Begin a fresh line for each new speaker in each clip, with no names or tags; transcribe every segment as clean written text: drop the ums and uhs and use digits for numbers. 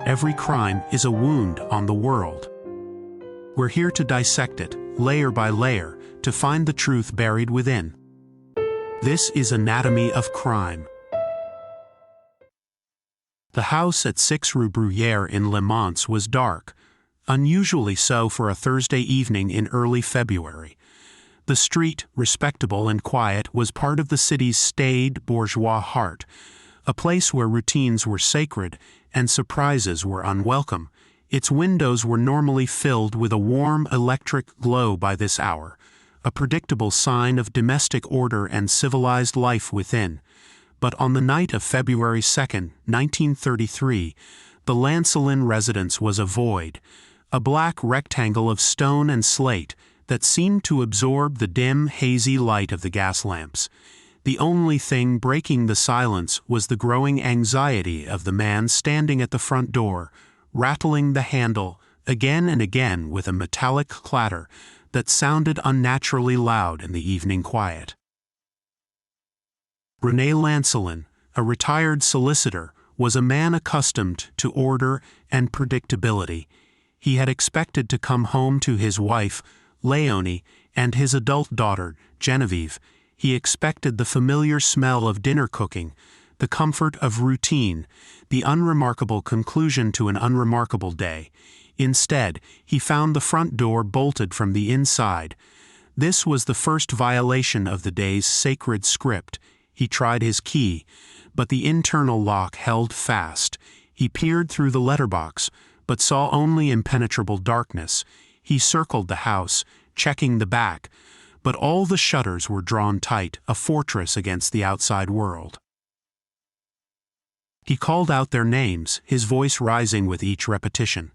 every crime is a wound on the world. We're here to dissect it, layer by layer, to find the truth buried within. This is Anatomy of Crime. The house at 6 Rue Bruyère in Le Mans was dark, unusually so for a Thursday evening in early February. The street, respectable and quiet, was part of the city's staid, bourgeois heart, a place where routines were sacred and surprises were unwelcome. Its windows were normally filled with a warm electric glow by this hour, a predictable sign of domestic order and civilized life within. But on the night of February 2, 1933, the Lancelin residence was a void, a black rectangle of stone and slate that seemed to absorb the dim, hazy light of the gas lamps. The only thing breaking the silence was the growing anxiety of the man standing at the front door, rattling the handle again and again with a metallic clatter that sounded unnaturally loud in the evening quiet. René Lancelin, a retired solicitor, was a man accustomed to order and predictability. He had expected to come home to his wife, Léonie, and his adult daughter, Geneviève. He expected the familiar smell of dinner cooking, the comfort of routine, the unremarkable conclusion to an unremarkable day. Instead, he found the front door bolted from the inside. This was the first violation of the day's sacred script. He tried his key, but the internal lock held fast. He peered through the letterbox, but saw only impenetrable darkness. He circled the house, checking the back, but all the shutters were drawn tight, a fortress against the outside world. He called out their names, his voice rising with each repetition.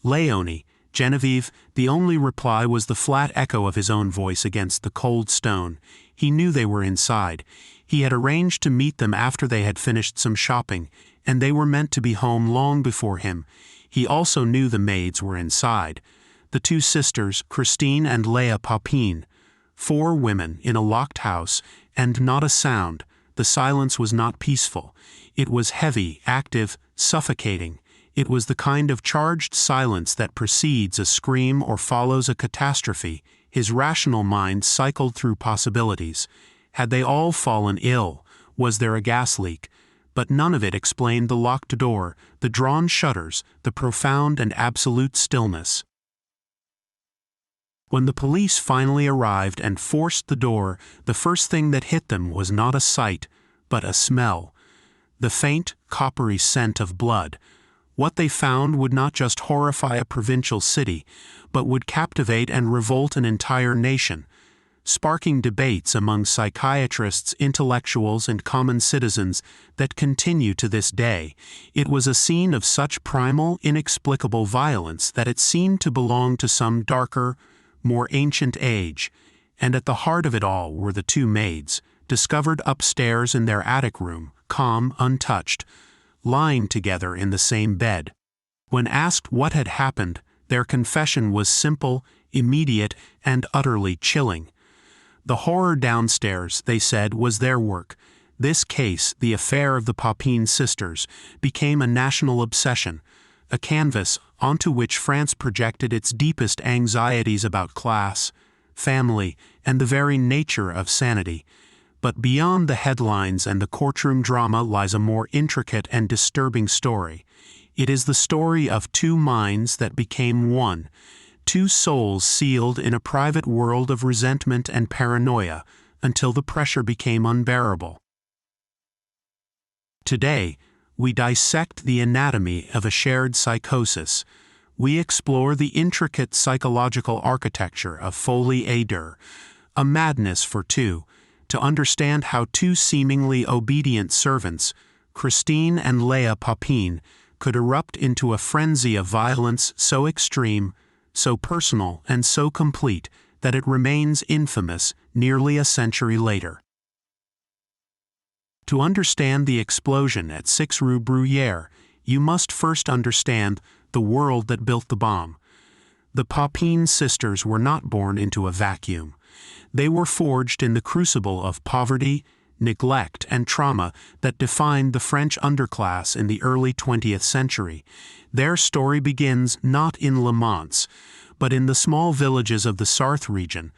Léonie, Geneviève. The only reply was the flat echo of his own voice against the cold stone. He knew they were inside. He had arranged to meet them after they had finished some shopping, and they were meant to be home long before him. He also knew the maids were inside. The two sisters, Christine and Léa Papin. 4 women in a locked house, and not a sound. The silence was not peaceful. It was heavy, active, suffocating. It was the kind of charged silence that precedes a scream or follows a catastrophe. His rational mind cycled through possibilities. Had they all fallen ill? Was there a gas leak? But none of it explained the locked door, the drawn shutters, the profound and absolute stillness. When the police finally arrived and forced the door, the first thing that hit them was not a sight, but a smell. The faint, coppery scent of blood. What they found would not just horrify a provincial city, but would captivate and revolt an entire nation, sparking debates among psychiatrists, intellectuals, and common citizens that continue to this day. It was a scene of such primal, inexplicable violence that it seemed to belong to some darker, more ancient age, and at the heart of it all were the 2 maids, discovered upstairs in their attic room, calm, untouched, lying together in the same bed. When asked what had happened, their confession was simple, immediate, and utterly chilling. The horror downstairs, they said, was their work. This case, the affair of the Papin sisters, became a national obsession, a canvas onto which France projected its deepest anxieties about class, family, and the very nature of sanity. But beyond the headlines and the courtroom drama lies a more intricate and disturbing story. It is the story of 2 minds that became one, 2 souls sealed in a private world of resentment and paranoia until the pressure became unbearable. Today, we dissect the anatomy of a shared psychosis. We explore the intricate psychological architecture of folie et deux, a madness for 2, to understand how 2 seemingly obedient servants, Christine and Léa Papin, could erupt into a frenzy of violence so extreme, so personal, and so complete that it remains infamous nearly a century later. To understand the explosion at 6 Rue Bruyère, you must first understand the world that built the bomb. The Papin sisters were not born into a vacuum. They were forged in the crucible of poverty, neglect, and trauma that defined the French underclass in the early 20th century. Their story begins not in Le Mans, but in the small villages of the Sarthe region,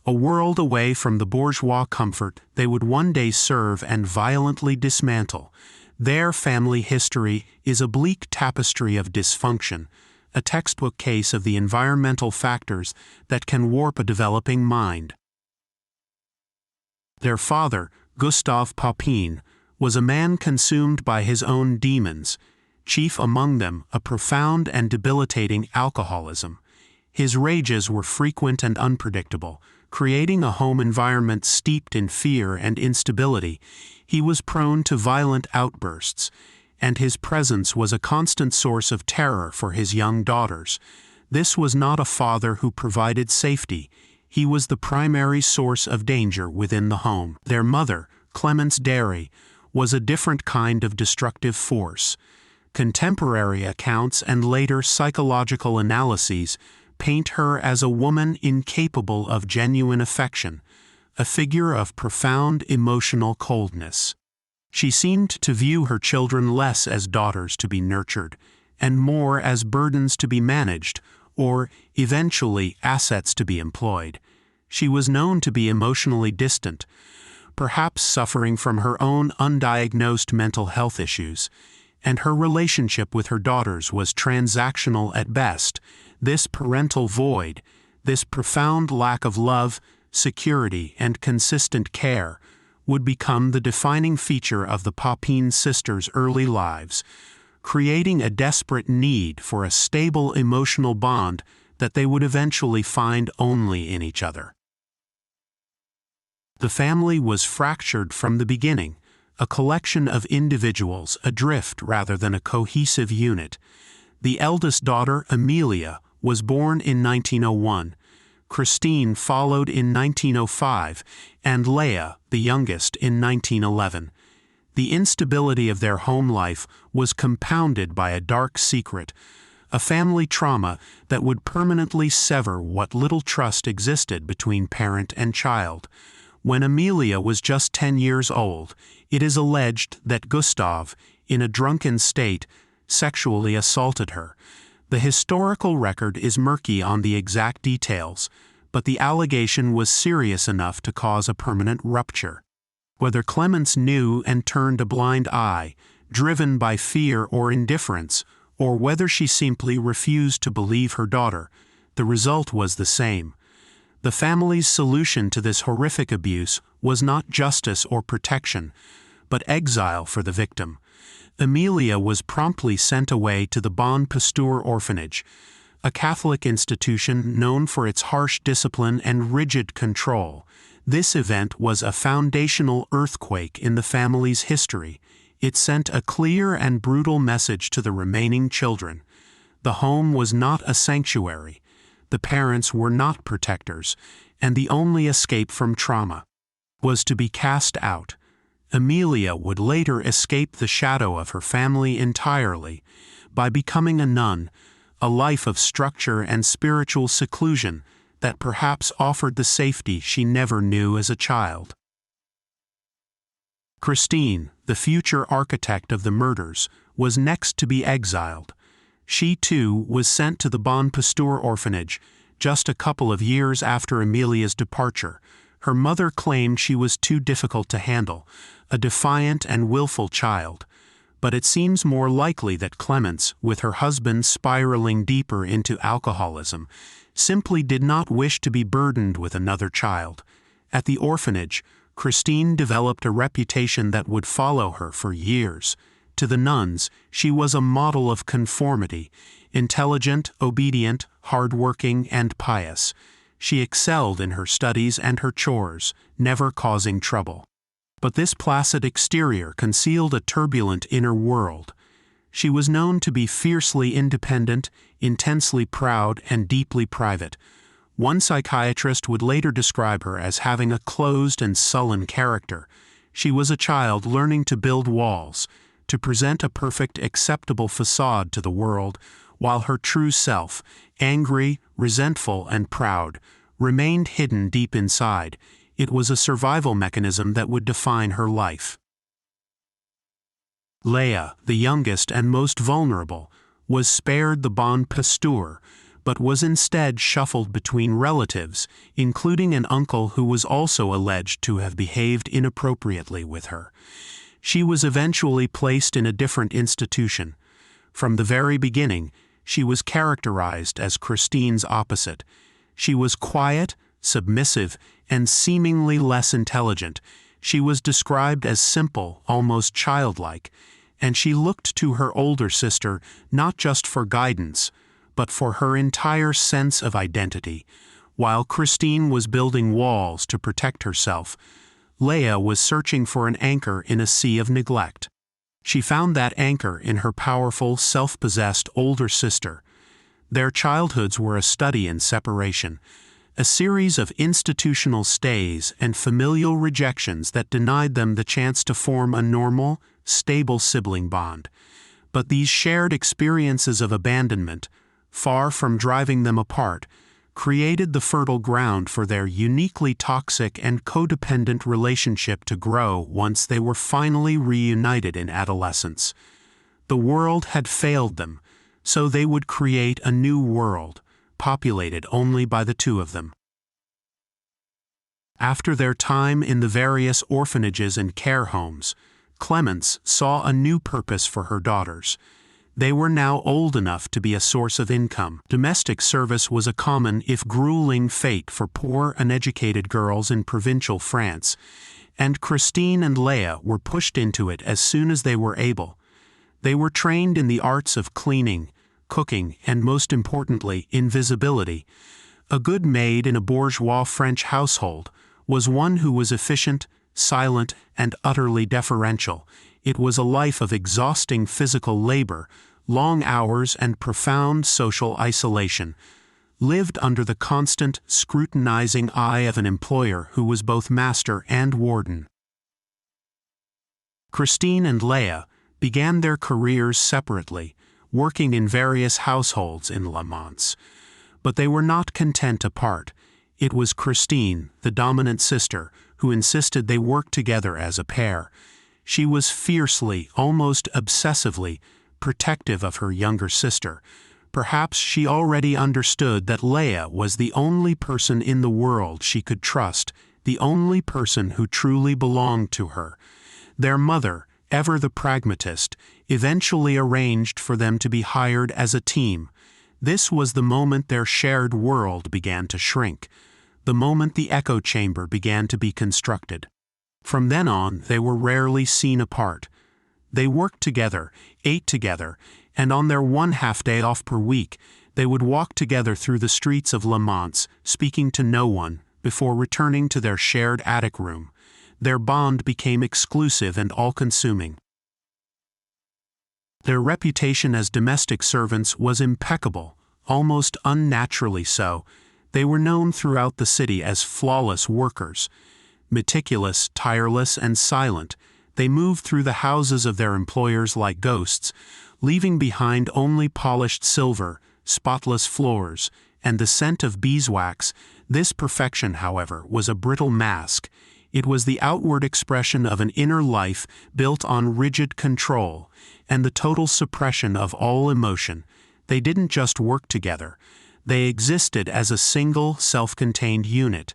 a world away from the bourgeois comfort they would one day serve and violently dismantle. Their family history is a bleak tapestry of dysfunction, a textbook case of the environmental factors that can warp a developing mind. Their father, Gustave Papin, was a man consumed by his own demons, chief among them a profound and debilitating alcoholism. His rages were frequent and unpredictable, creating a home environment steeped in fear and instability. He was prone to violent outbursts, and his presence was a constant source of terror for his young daughters. This was not a father who provided safety. He was the primary source of danger within the home. Their mother, Clémence Derry, was a different kind of destructive force. Contemporary accounts and later psychological analyses paint her as a woman incapable of genuine affection, a figure of profound emotional coldness. She seemed to view her children less as daughters to be nurtured, and more as burdens to be managed, or, eventually, assets to be employed. She was known to be emotionally distant, perhaps suffering from her own undiagnosed mental health issues, and her relationship with her daughters was transactional at best. This parental void, this profound lack of love, security, and consistent care, would become the defining feature of the Papin sisters' early lives, creating a desperate need for a stable emotional bond that they would eventually find only in each other. The family was fractured from the beginning, a collection of individuals adrift rather than a cohesive unit. The eldest daughter, Amelia, was born in 1901. Christine followed in 1905, and Léa, the youngest, in 1911. The instability of their home life was compounded by a dark secret, a family trauma that would permanently sever what little trust existed between parent and child. When Amelia was just 10 years old, it is alleged that Gustave, in a drunken state, sexually assaulted her. The historical record is murky on the exact details, but the allegation was serious enough to cause a permanent rupture. Whether Clémence knew and turned a blind eye, driven by fear or indifference, or whether she simply refused to believe her daughter, the result was the same. The family's solution to this horrific abuse was not justice or protection, but exile for the victim. Amelia was promptly sent away to the Bon Pasteur orphanage, a Catholic institution known for its harsh discipline and rigid control. This event was a foundational earthquake in the family's history. It sent a clear and brutal message to the remaining children. The home was not a sanctuary. The parents were not protectors, and the only escape from trauma was to be cast out. Amelia would later escape the shadow of her family entirely by becoming a nun, a life of structure and spiritual seclusion that perhaps offered the safety she never knew as a child. Christine, the future architect of the murders, was next to be exiled. She, too, was sent to the Bon Pasteur orphanage just a couple of years after Amelia's departure. Her mother claimed she was too difficult to handle, a defiant and willful child. But it seems more likely that Clémence, with her husband spiraling deeper into alcoholism, simply did not wish to be burdened with another child. At the orphanage, Christine developed a reputation that would follow her for years. To the nuns, she was a model of conformity, intelligent, obedient, hardworking, and pious. She excelled in her studies and her chores, never causing trouble. But this placid exterior concealed a turbulent inner world. She was known to be fiercely independent, intensely proud, and deeply private. One psychiatrist would later describe her as having a closed and sullen character. She was a child learning to build walls, to present a perfect, acceptable facade to the world, while her true self, angry, resentful, and proud, remained hidden deep inside. It was a survival mechanism that would define her life. Léa, the youngest and most vulnerable, was spared the bon pasteur, but was instead shuffled between relatives, including an uncle who was also alleged to have behaved inappropriately with her. She was eventually placed in a different institution. From the very beginning, she was characterized as Christine's opposite. She was quiet, submissive, and seemingly less intelligent. She was described as simple, almost childlike, and she looked to her older sister not just for guidance, but for her entire sense of identity. While Christine was building walls to protect herself, Léa was searching for an anchor in a sea of neglect. She found that anchor in her powerful, self-possessed older sister. Their childhoods were a study in separation, a series of institutional stays and familial rejections that denied them the chance to form a normal, stable sibling bond. But these shared experiences of abandonment, far from driving them apart, created the fertile ground for their uniquely toxic and codependent relationship to grow once they were finally reunited in adolescence. The world had failed them, so they would create a new world, populated only by the two of them. After their time in the various orphanages and care homes, Clemence saw a new purpose for her daughters. They were now old enough to be a source of income. Domestic service was a common, if grueling, fate for poor, uneducated girls in provincial France, and Christine and Léa were pushed into it as soon as they were able. They were trained in the arts of cleaning, cooking, and most importantly, invisibility. A good maid in a bourgeois French household was one who was efficient, silent, and utterly deferential. It was a life of exhausting physical labor, long hours, and profound social isolation, lived under the constant, scrutinizing eye of an employer who was both master and warden. Christine and Léa began their careers separately, working in various households in Le Mans. But they were not content apart. It was Christine, the dominant sister, who insisted they work together as a pair. She was fiercely, almost obsessively, protective of her younger sister. Perhaps she already understood that Léa was the only person in the world she could trust, the only person who truly belonged to her. Their mother, ever the pragmatist, eventually arranged for them to be hired as a team. This was the moment their shared world began to shrink, the moment the echo chamber began to be constructed. From then on, they were rarely seen apart. They worked together, ate together, and on their one half-day off per week, they would walk together through the streets of Le Mans, speaking to no one, before returning to their shared attic room. Their bond became exclusive and all-consuming. Their reputation as domestic servants was impeccable, almost unnaturally so. They were known throughout the city as flawless workers. Meticulous, tireless, and silent, they moved through the houses of their employers like ghosts, leaving behind only polished silver, spotless floors, and the scent of beeswax. This perfection, however, was a brittle mask. It was the outward expression of an inner life built on rigid control, and the total suppression of all emotion. They didn't just work together. They existed as a single, self-contained unit.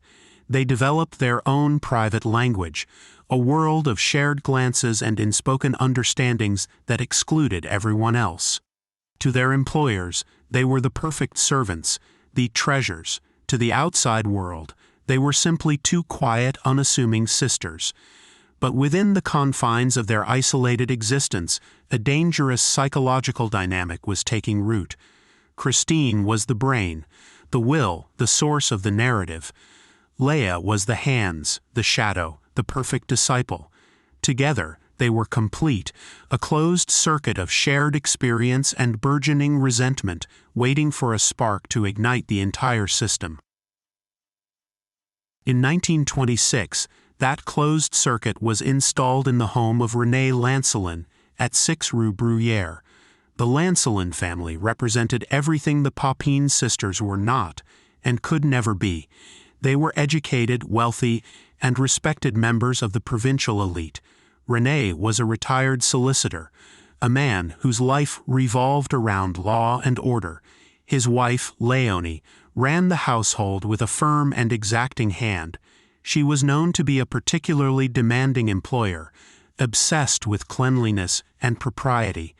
They developed their own private language, a world of shared glances and unspoken understandings that excluded everyone else. To their employers, they were the perfect servants, the treasures. To the outside world, they were simply two quiet, unassuming sisters. But within the confines of their isolated existence, a dangerous psychological dynamic was taking root. Christine was the brain, the will, the source of the narrative. Léa was the hands, the shadow, the perfect disciple. Together, they were complete, a closed circuit of shared experience and burgeoning resentment, waiting for a spark to ignite the entire system. In 1926, that closed circuit was installed in the home of René Lancelin at 6 Rue Bruyère. The Lancelin family represented everything the Papin sisters were not, and could never be. They were educated, wealthy, and respected members of the provincial elite. René was a retired solicitor, a man whose life revolved around law and order. His wife, Léonie, ran the household with a firm and exacting hand. She was known to be a particularly demanding employer, obsessed with cleanliness and propriety.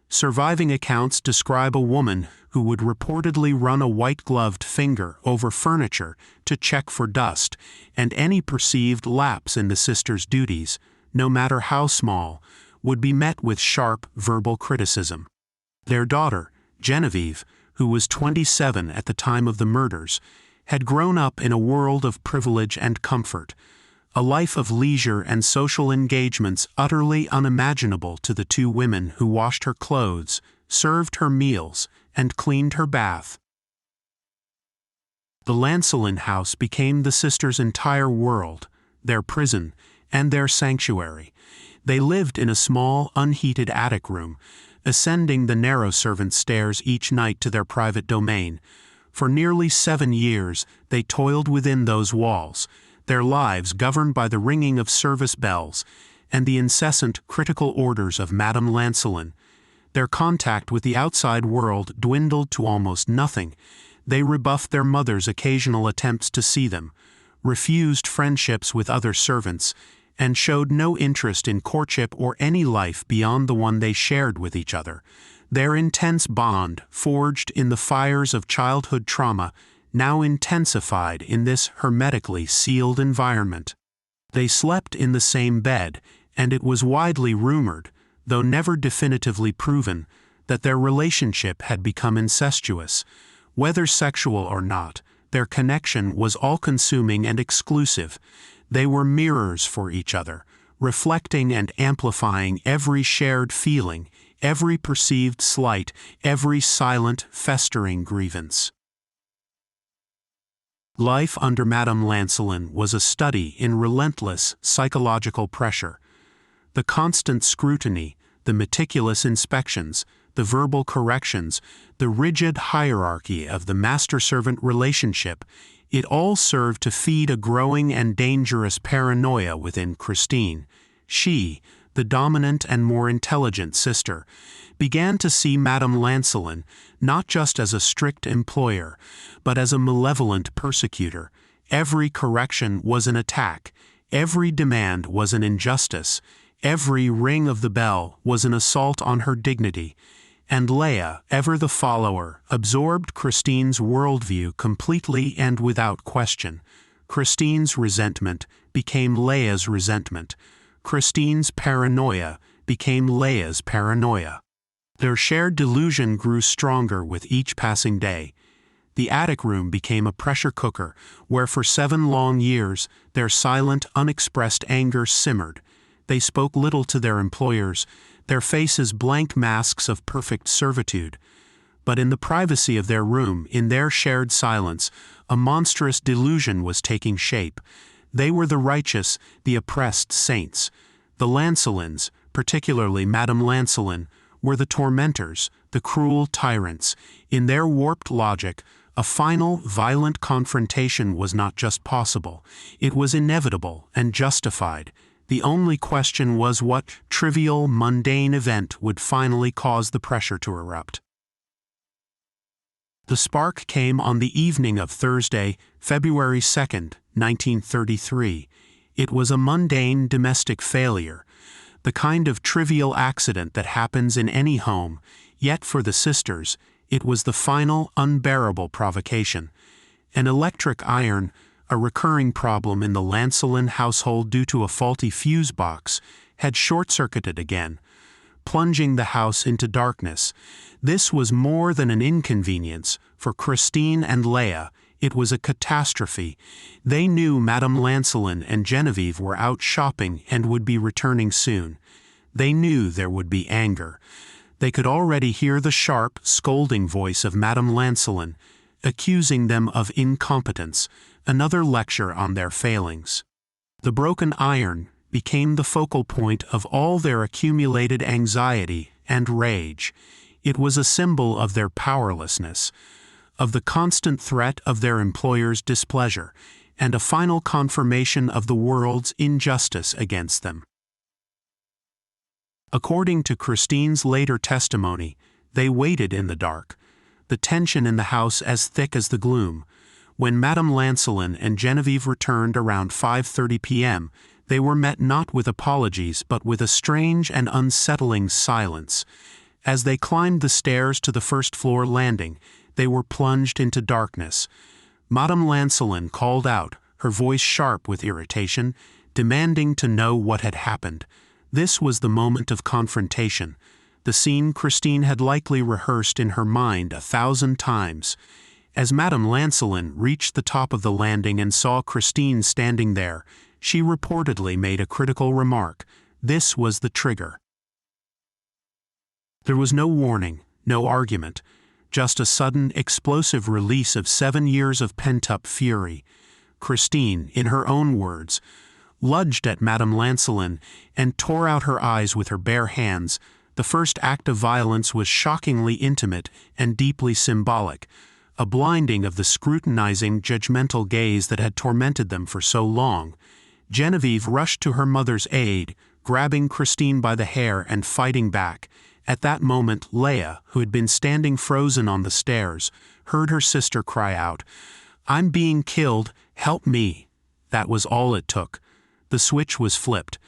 Surviving accounts describe a woman who would reportedly run a white-gloved finger over furniture to check for dust and any perceived lapse in the sisters' duties, no matter how small, would be met with sharp verbal criticism. Their daughter, Genevieve, who was 27 at the time of the murders, had grown up in a world of privilege and comfort, a life of leisure and social engagements utterly unimaginable to the two women who washed her clothes, served her meals, and cleaned her bath. The Lancelin house became the sisters' entire world, their prison, and their sanctuary. They lived in a small, unheated attic room, ascending the narrow servants' stairs each night to their private domain. For nearly 7 years, they toiled within those walls, their lives governed by the ringing of service bells and the incessant critical orders of Madame Lancelin. Their contact with the outside world dwindled to almost nothing. They rebuffed their mother's occasional attempts to see them, refused friendships with other servants, and showed no interest in courtship or any life beyond the one they shared with each other. Their intense bond, forged in the fires of childhood trauma, now intensified in this hermetically sealed environment. They slept in the same bed, and it was widely rumored, though never definitively proven, that their relationship had become incestuous. Whether sexual or not, their connection was all-consuming and exclusive. They were mirrors for each other, reflecting and amplifying every shared feeling, every perceived slight, every silent, festering grievance. Life under Madame Lancelin was a study in relentless psychological pressure. The constant scrutiny, the meticulous inspections, the verbal corrections, the rigid hierarchy of the master-servant relationship, it all served to feed a growing and dangerous paranoia within Christine. She, the dominant and more intelligent sister, began to see Madame Lancelin not just as a strict employer, but as a malevolent persecutor. Every correction was an attack, every demand was an injustice, every ring of the bell was an assault on her dignity. And Léa, ever the follower, absorbed Christine's worldview completely and without question. Christine's resentment became Léa's resentment. Christine's paranoia became Léa's paranoia. Their shared delusion grew stronger with each passing day. The attic room became a pressure cooker where for 7 long years their silent, unexpressed anger simmered. They spoke little to their employers, their faces blank masks of perfect servitude. But in the privacy of their room, in their shared silence, a monstrous delusion was taking shape. They were the righteous, the oppressed saints. The Lancelins, particularly Madame Lancelin, were the tormentors, the cruel tyrants. In their warped logic, a final, violent confrontation was not just possible, it was inevitable and justified. The only question was what trivial, mundane event would finally cause the pressure to erupt. The spark came on the evening of Thursday, February 2nd, 1933. It was a mundane domestic failure, the kind of trivial accident that happens in any home, yet for the sisters, it was the final, unbearable provocation. An electric iron, a recurring problem in the Lancelin household due to a faulty fuse box, had short-circuited again, plunging the house into darkness. This was more than an inconvenience. For Christine and Léa, it was a catastrophe. They knew Madame Lancelin and Genevieve were out shopping and would be returning soon. They knew there would be anger. They could already hear the sharp, scolding voice of Madame Lancelin, accusing them of incompetence, another lecture on their failings. The broken iron became the focal point of all their accumulated anxiety and rage. It was a symbol of their powerlessness, of the constant threat of their employer's displeasure, and a final confirmation of the world's injustice against them. According to Christine's later testimony, they waited in the dark, the tension in the house as thick as the gloom. When Madame Lancelin and Genevieve returned around 5:30 p.m., they were met not with apologies but with a strange and unsettling silence. As they climbed the stairs to the first-floor landing, they were plunged into darkness. Madame Lancelin called out, her voice sharp with irritation, demanding to know what had happened. This was the moment of confrontation, the scene Christine had likely rehearsed in her mind 1,000 times. As Madame Lancelin reached the top of the landing and saw Christine standing there, she reportedly made a critical remark. This was the trigger. There was no warning, no argument, just a sudden, explosive release of 7 years of pent-up fury. Christine, in her own words, lunged at Madame Lancelin and tore out her eyes with her bare hands. The first act of violence was shockingly intimate and deeply symbolic, a blinding of the scrutinizing, judgmental gaze that had tormented them for so long. Genevieve rushed to her mother's aid, grabbing Christine by the hair and fighting back. At that moment, Léa, who had been standing frozen on the stairs, heard her sister cry out, "I'm being killed, help me." That was all it took. The switch was flipped.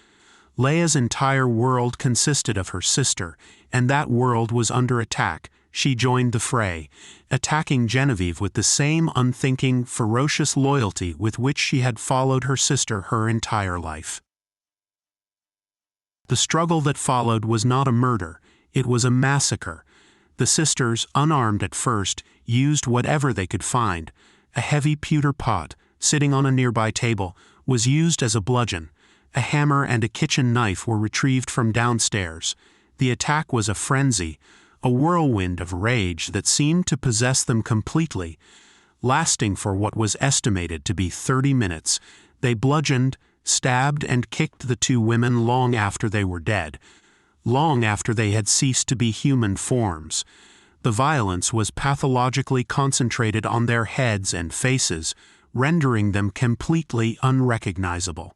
Léa's entire world consisted of her sister, and that world was under attack. She joined the fray, attacking Genevieve with the same unthinking, ferocious loyalty with which she had followed her sister her entire life. The struggle that followed was not a murder, it was a massacre. The sisters, unarmed at first, used whatever they could find. A heavy pewter pot, sitting on a nearby table, was used as a bludgeon. A hammer and a kitchen knife were retrieved from downstairs. The attack was a frenzy, a whirlwind of rage that seemed to possess them completely. Lasting for what was estimated to be 30 minutes, they bludgeoned, stabbed, and kicked the two women long after they were dead, long after they had ceased to be human forms. The violence was pathologically concentrated on their heads and faces, rendering them completely unrecognizable.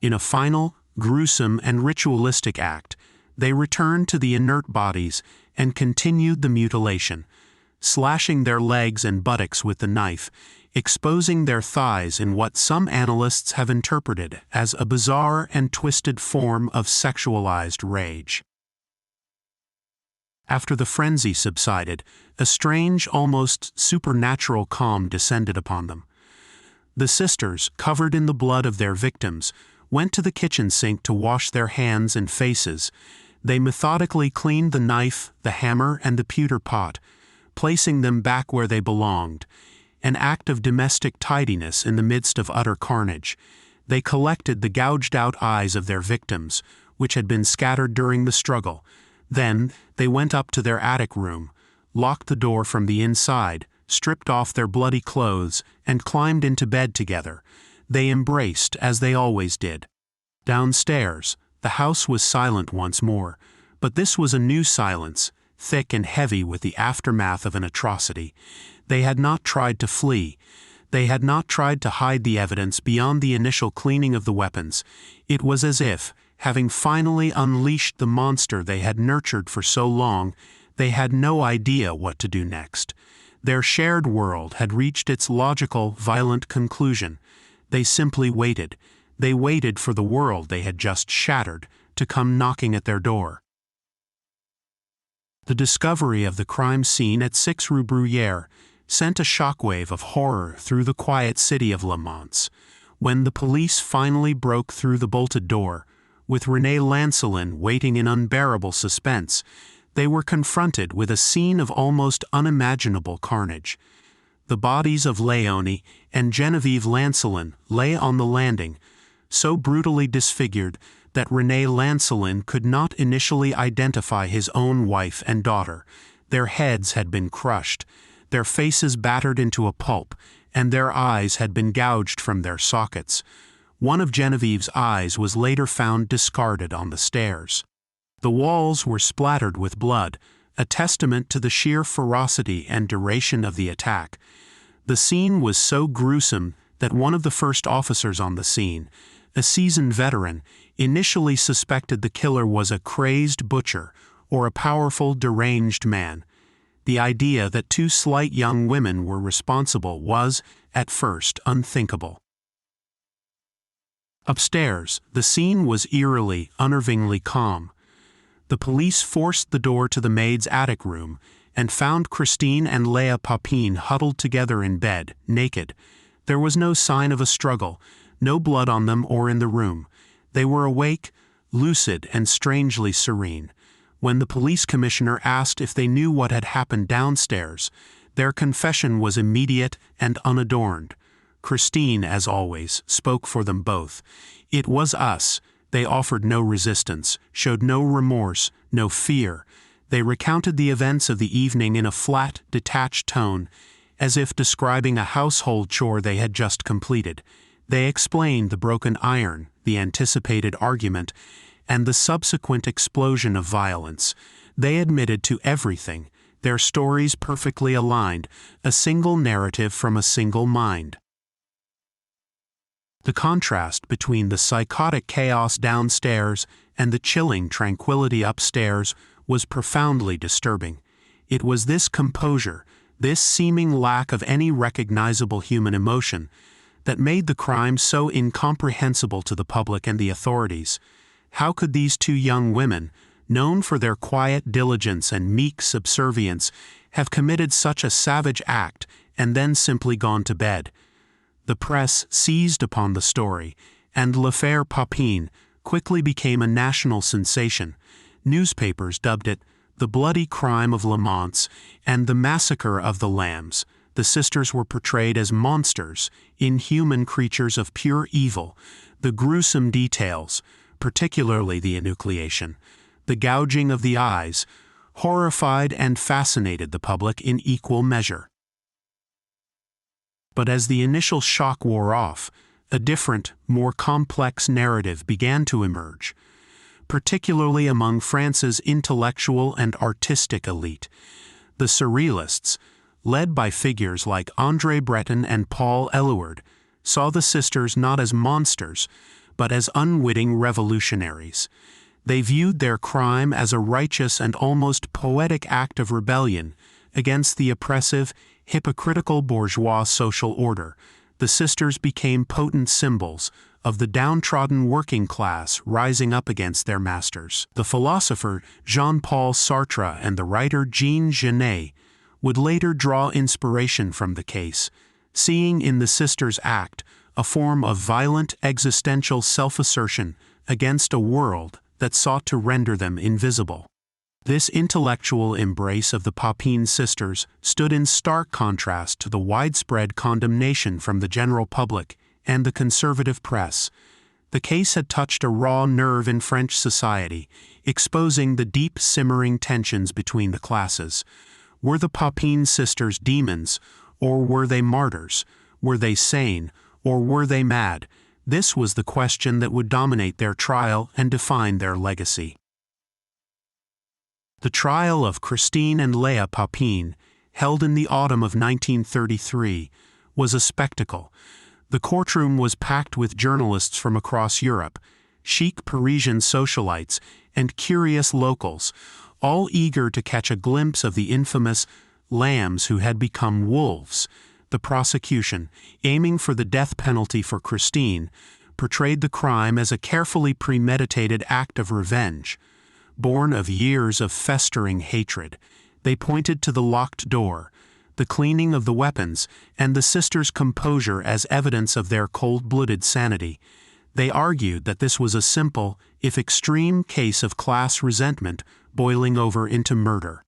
In a final, gruesome, and ritualistic act, they returned to the inert bodies and continued the mutilation, slashing their legs and buttocks with the knife, exposing their thighs in what some analysts have interpreted as a bizarre and twisted form of sexualized rage. After the frenzy subsided, a strange, almost supernatural calm descended upon them. The sisters, covered in the blood of their victims, went to the kitchen sink to wash their hands and faces. They methodically cleaned the knife, the hammer, and the pewter pot, placing them back where they belonged, an act of domestic tidiness in the midst of utter carnage. They collected the gouged-out eyes of their victims, which had been scattered during the struggle. Then, they went up to their attic room, locked the door from the inside, stripped off their bloody clothes, and climbed into bed together. They embraced, as they always did. Downstairs, the house was silent once more, but this was a new silence, thick and heavy with the aftermath of an atrocity. They had not tried to flee. They had not tried to hide the evidence beyond the initial cleaning of the weapons. It was as if, having finally unleashed the monster they had nurtured for so long, they had no idea what to do next. Their shared world had reached its logical, violent conclusion. They simply waited. They waited for the world they had just shattered to come knocking at their door. The discovery of the crime scene at 6 Rue Bruyère sent a shockwave of horror through the quiet city of Le Mans. When the police finally broke through the bolted door, with Renée Lancelin waiting in unbearable suspense, they were confronted with a scene of almost unimaginable carnage. The bodies of Léonie and Genevieve Lancelin lay on the landing, so brutally disfigured that Renée Lancelin could not initially identify his own wife and daughter. Their heads had been crushed, their faces battered into a pulp, and their eyes had been gouged from their sockets. One of Genevieve's eyes was later found discarded on the stairs. The walls were splattered with blood, a testament to the sheer ferocity and duration of the attack. The scene was so gruesome that one of the first officers on the scene, a seasoned veteran, initially suspected the killer was a crazed butcher or a powerful, deranged man. The idea that two slight young women were responsible was, at first, unthinkable. Upstairs, the scene was eerily, unnervingly calm. The police forced the door to the maid's attic room and found Christine and Léa Papin huddled together in bed, naked. There was no sign of a struggle, no blood on them or in the room. They were awake, lucid, and strangely serene. When the police commissioner asked if they knew what had happened downstairs, their confession was immediate and unadorned. Christine, as always, spoke for them both. "It was us." They offered no resistance, showed no remorse, no fear. They recounted the events of the evening in a flat, detached tone, as if describing a household chore they had just completed. They explained the broken iron, the anticipated argument, and the subsequent explosion of violence. They admitted to everything, their stories perfectly aligned, a single narrative from a single mind. The contrast between the psychotic chaos downstairs and the chilling tranquility upstairs was profoundly disturbing. It was this composure, this seeming lack of any recognizable human emotion, that made the crime so incomprehensible to the public and the authorities. How could these two young women, known for their quiet diligence and meek subservience, have committed such a savage act and then simply gone to bed? The press seized upon the story, and l'affaire Papin quickly became a national sensation. Newspapers dubbed it the bloody crime of Le Mans and the massacre of the lambs. The sisters were portrayed as monsters, inhuman creatures of pure evil. The gruesome details, particularly the enucleation, the gouging of the eyes, horrified and fascinated the public in equal measure. But as the initial shock wore off, a different, more complex narrative began to emerge, particularly among France's intellectual and artistic elite. The Surrealists, led by figures like André Breton and Paul Eluard, saw the sisters not as monsters, but as unwitting revolutionaries. They viewed their crime as a righteous and almost poetic act of rebellion against the oppressive, hypocritical bourgeois social order. The sisters became potent symbols of the downtrodden working class rising up against their masters. The philosopher Jean-Paul Sartre and the writer Jean Genet would later draw inspiration from the case, seeing in the sisters' act a form of violent existential self-assertion against a world that sought to render them invisible. This intellectual embrace of the Papin sisters stood in stark contrast to the widespread condemnation from the general public and the conservative press. The case had touched a raw nerve in French society, exposing the deep simmering tensions between the classes. Were the Papin sisters demons, or were they martyrs? Were they sane, or were they mad? This was the question that would dominate their trial and define their legacy. The trial of Christine and Léa Papin, held in the autumn of 1933, was a spectacle. The courtroom was packed with journalists from across Europe, chic Parisian socialites, and curious locals, all eager to catch a glimpse of the infamous lambs who had become wolves. The prosecution, aiming for the death penalty for Christine, portrayed the crime as a carefully premeditated act of revenge. Born of years of festering hatred, they pointed to the locked door, the cleaning of the weapons, and the sisters' composure as evidence of their cold-blooded sanity. They argued that this was a simple, if extreme, case of class resentment boiling over into murder.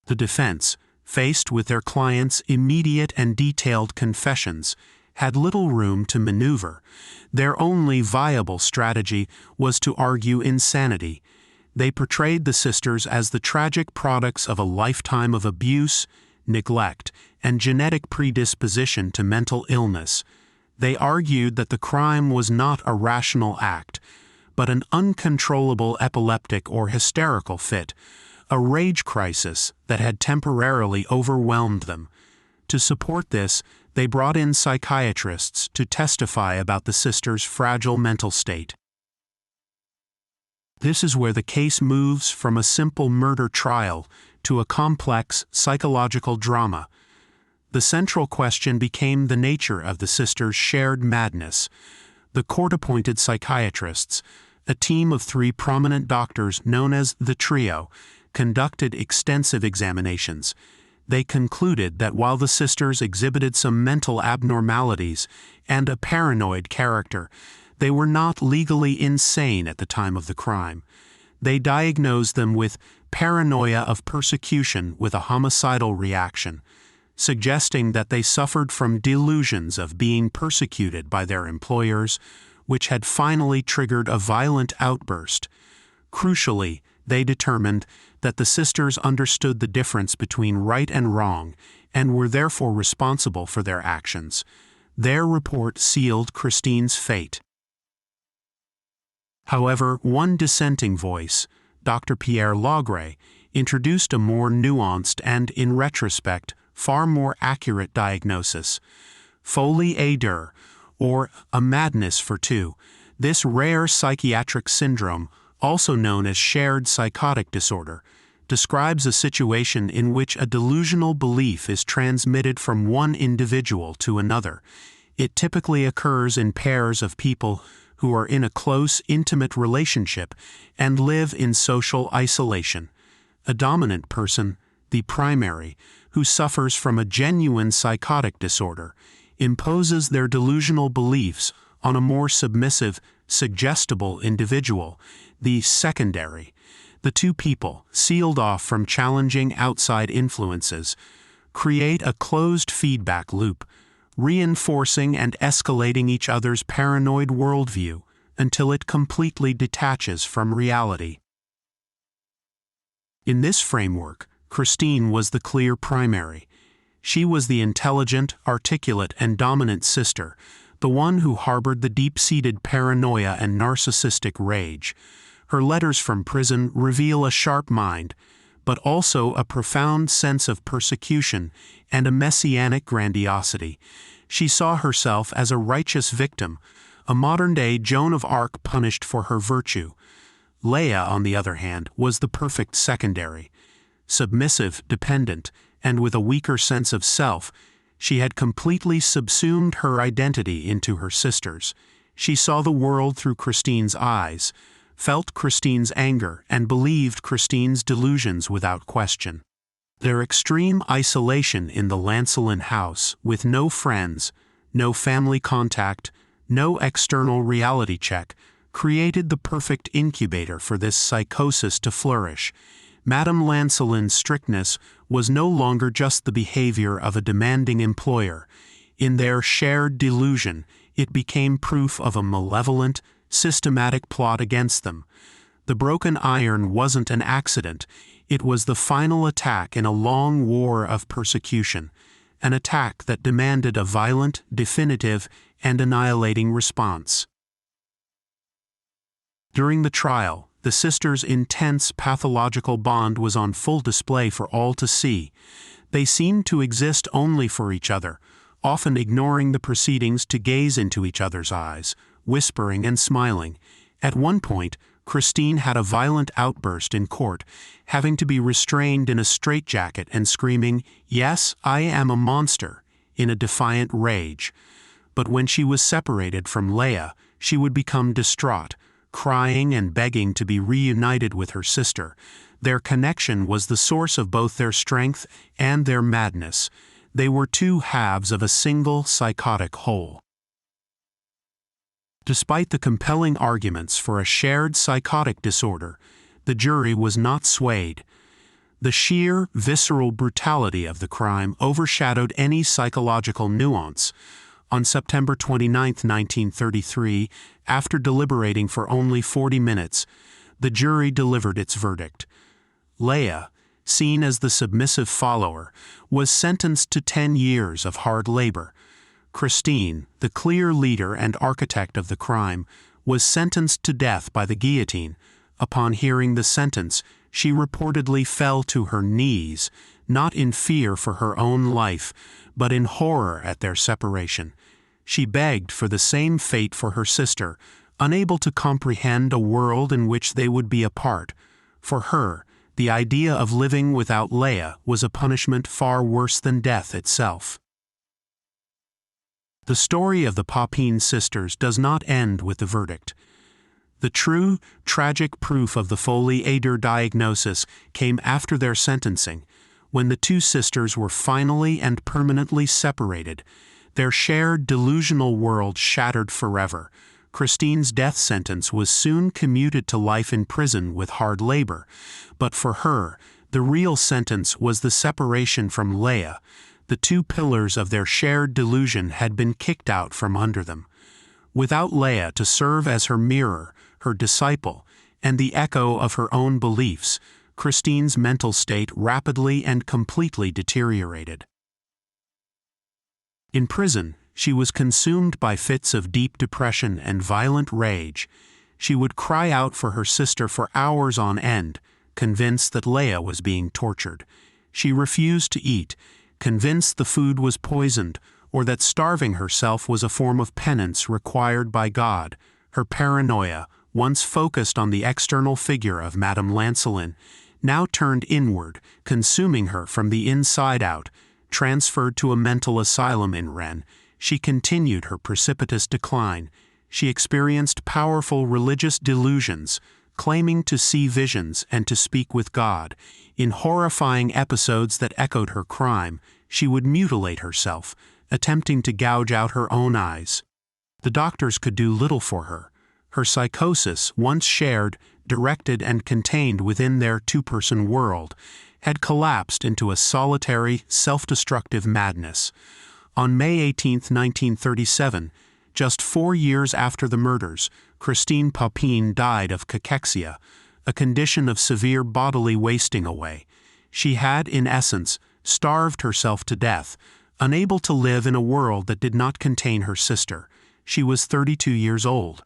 The defense, faced with their clients' immediate and detailed confessions, had little room to maneuver. Their only viable strategy was to argue insanity. They portrayed the sisters as the tragic products of a lifetime of abuse, neglect, and genetic predisposition to mental illness. They argued that the crime was not a rational act, but an uncontrollable epileptic or hysterical fit, a rage crisis that had temporarily overwhelmed them. To support this, They brought in psychiatrists to testify about the sisters' fragile mental state. This is where the case moves from a simple murder trial to a complex psychological drama. The central question became the nature of the sisters' shared madness. The court-appointed psychiatrists, a team of 3 prominent doctors known as the Trio, conducted extensive examinations. They concluded that while the sisters exhibited some mental abnormalities and a paranoid character, they were not legally insane at the time of the crime. They diagnosed them with paranoia of persecution with a homicidal reaction, suggesting that they suffered from delusions of being persecuted by their employers, which had finally triggered a violent outburst. Crucially, they determined that the sisters understood the difference between right and wrong and were therefore responsible for their actions. Their report sealed Christine's fate. However, one dissenting voice, Dr. Pierre Lagre, introduced a more nuanced and, in retrospect, far more accurate diagnosis: folie à deux, or a madness for two. This rare psychiatric syndrome, also known as shared psychotic disorder, describes a situation in which a delusional belief is transmitted from one individual to another. It typically occurs in pairs of people who are in a close, intimate relationship and live in social isolation. A dominant person, the primary, who suffers from a genuine psychotic disorder, imposes their delusional beliefs on a more submissive, suggestible individual, the secondary. The two people, sealed off from challenging outside influences, create a closed feedback loop, reinforcing and escalating each other's paranoid worldview until it completely detaches from reality. In this framework, Christine was the clear primary. She was the intelligent, articulate, and dominant sister, the one who harbored the deep-seated paranoia and narcissistic rage. Her letters from prison reveal a sharp mind, but also a profound sense of persecution and a messianic grandiosity. She saw herself as a righteous victim, a modern-day Joan of Arc punished for her virtue. Léa, on the other hand, was the perfect secondary. Submissive, dependent, and with a weaker sense of self, she had completely subsumed her identity into her sister's. She saw the world through Christine's eyes, felt Christine's anger, and believed Christine's delusions without question. Their extreme isolation in the Lancelin house, with no friends, no family contact, no external reality check, created the perfect incubator for this psychosis to flourish. Madame Lancelin's strictness was no longer just the behavior of a demanding employer. In their shared delusion, it became proof of a malevolent, systematic plot against them. The broken iron wasn't an accident. It was the final attack in a long war of persecution, an attack that demanded a violent, definitive, and annihilating response. During the trial, the sisters' intense pathological bond was on full display for all to see. They seemed to exist only for each other, often ignoring the proceedings to gaze into each other's eyes, whispering and smiling. At one point, Christine had a violent outburst in court, having to be restrained in a straitjacket and screaming, "Yes, I am a monster," in a defiant rage. But when she was separated from Léa, she would become distraught, crying and begging to be reunited with her sister. Their connection was the source of both their strength and their madness. They were two halves of a single psychotic whole. Despite the compelling arguments for a shared psychotic disorder, the jury was not swayed. The sheer, visceral brutality of the crime overshadowed any psychological nuance. On September 29, 1933, after deliberating for only 40 minutes, the jury delivered its verdict. Léa, seen as the submissive follower, was sentenced to 10 years of hard labor. Christine, the clear leader and architect of the crime, was sentenced to death by the guillotine. Upon hearing the sentence, she reportedly fell to her knees, not in fear for her own life, but in horror at their separation. She begged for the same fate for her sister, unable to comprehend a world in which they would be apart. For her, the idea of living without Léa was a punishment far worse than death itself. The story of the Papin sisters does not end with the verdict. The true, tragic proof of the folie à deux diagnosis came after their sentencing, when the two sisters were finally and permanently separated, their shared delusional world shattered forever. Christine's death sentence was soon commuted to life in prison with hard labor, but for her, the real sentence was the separation from Léa. The two pillars of their shared delusion had been kicked out from under them. Without Léa to serve as her mirror, her disciple, and the echo of her own beliefs, Christine's mental state rapidly and completely deteriorated. In prison, she was consumed by fits of deep depression and violent rage. She would cry out for her sister for hours on end, convinced that Léa was being tortured. She refused to eat, convinced the food was poisoned, or that starving herself was a form of penance required by God. Her paranoia, once focused on the external figure of Madame Lancelin, now turned inward, consuming her from the inside out. Transferred to a mental asylum in Rennes, she continued her precipitous decline. She experienced powerful religious delusions, claiming to see visions and to speak with God. In horrifying episodes that echoed her crime, she would mutilate herself, attempting to gouge out her own eyes. The doctors could do little for her. Her psychosis, once shared, directed and contained within their two-person world, had collapsed into a solitary, self-destructive madness. On May 18, 1937, just 4 years after the murders, Christine Papin died of cachexia, a condition of severe bodily wasting away. She had, in essence, starved herself to death, unable to live in a world that did not contain her sister. She was 32 years old.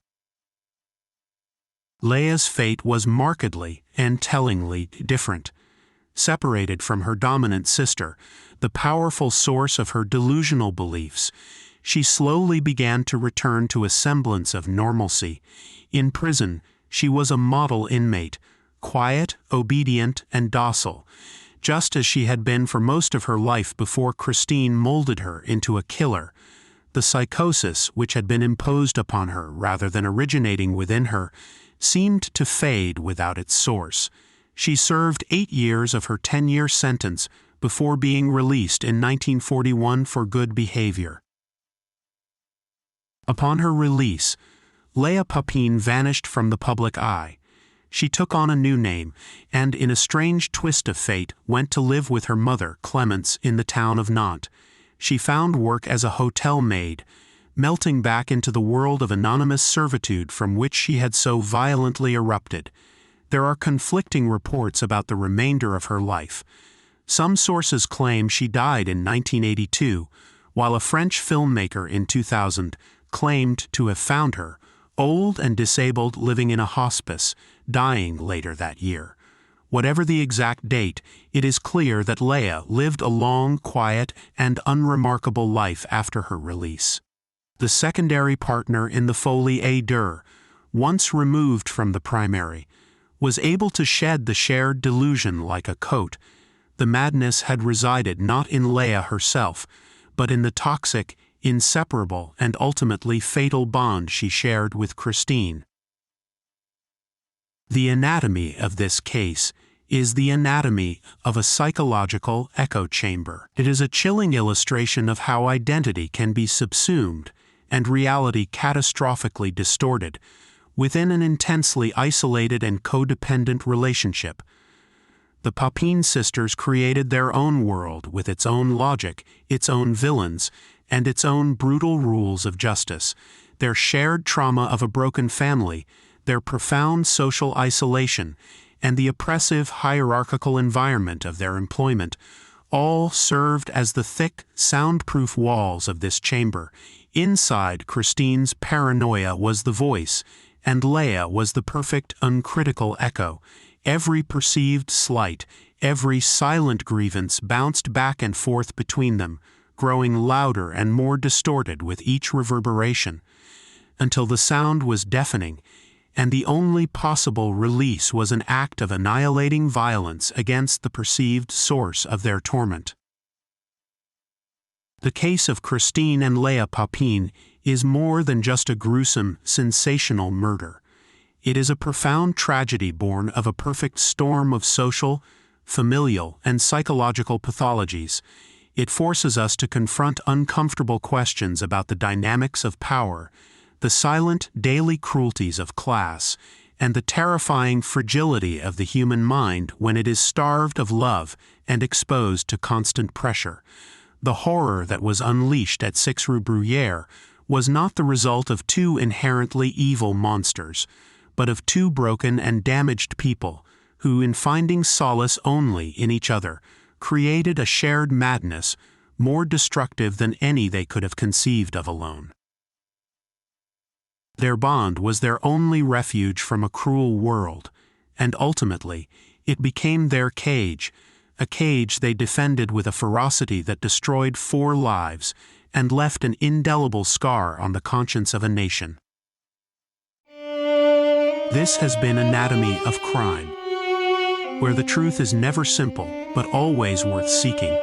Léa's fate was markedly and tellingly different. Separated from her dominant sister, the powerful source of her delusional beliefs, she slowly began to return to a semblance of normalcy. In prison, she was a model inmate, quiet, obedient, and docile, just as she had been for most of her life before Christine molded her into a killer. The psychosis, which had been imposed upon her rather than originating within her, seemed to fade without its source. She served 8 years of her 10-year sentence before being released in 1941 for good behavior. Upon her release, Léa Papin vanished from the public eye. She took on a new name and, in a strange twist of fate, went to live with her mother, Clemence, in the town of Nantes. She found work as a hotel maid, melting back into the world of anonymous servitude from which she had so violently erupted. There are conflicting reports about the remainder of her life. Some sources claim she died in 1982, while a French filmmaker in 2000 claimed to have found her, old and disabled, living in a hospice, dying later that year. Whatever the exact date, it is clear that Léa lived a long, quiet, and unremarkable life after her release. The secondary partner in the folie à deux, once removed from the primary, was able to shed the shared delusion like a coat. The madness had resided not in Léa herself, but in the toxic, inseparable, and ultimately fatal bond she shared with Christine. The anatomy of this case is the anatomy of a psychological echo chamber. It is a chilling illustration of how identity can be subsumed and reality catastrophically distorted within an intensely isolated and codependent relationship. The Papin sisters created their own world with its own logic, its own villains, and its own brutal rules of justice. Their shared trauma of a broken family, their profound social isolation, and the oppressive hierarchical environment of their employment, all served as the thick, soundproof walls of this chamber. Inside, Christine's paranoia was the voice, and Léa was the perfect, uncritical echo. Every perceived slight, every silent grievance bounced back and forth between them, growing louder and more distorted with each reverberation, until the sound was deafening, and the only possible release was an act of annihilating violence against the perceived source of their torment. The case of Christine and Léa Papin is more than just a gruesome, sensational murder. It is a profound tragedy born of a perfect storm of social, familial, and psychological pathologies. It forces us to confront uncomfortable questions about the dynamics of power, the silent daily cruelties of class, and the terrifying fragility of the human mind when it is starved of love and exposed to constant pressure. The horror that was unleashed at 6 Rue Bruyère was not the result of two inherently evil monsters, but of two broken and damaged people who, in finding solace only in each other, created a shared madness more destructive than any they could have conceived of alone. Their bond was their only refuge from a cruel world, and ultimately, it became their cage, a cage they defended with a ferocity that destroyed 4 lives and left an indelible scar on the conscience of a nation. This has been Anatomy of Crime, where the truth is never simple, but always worth seeking.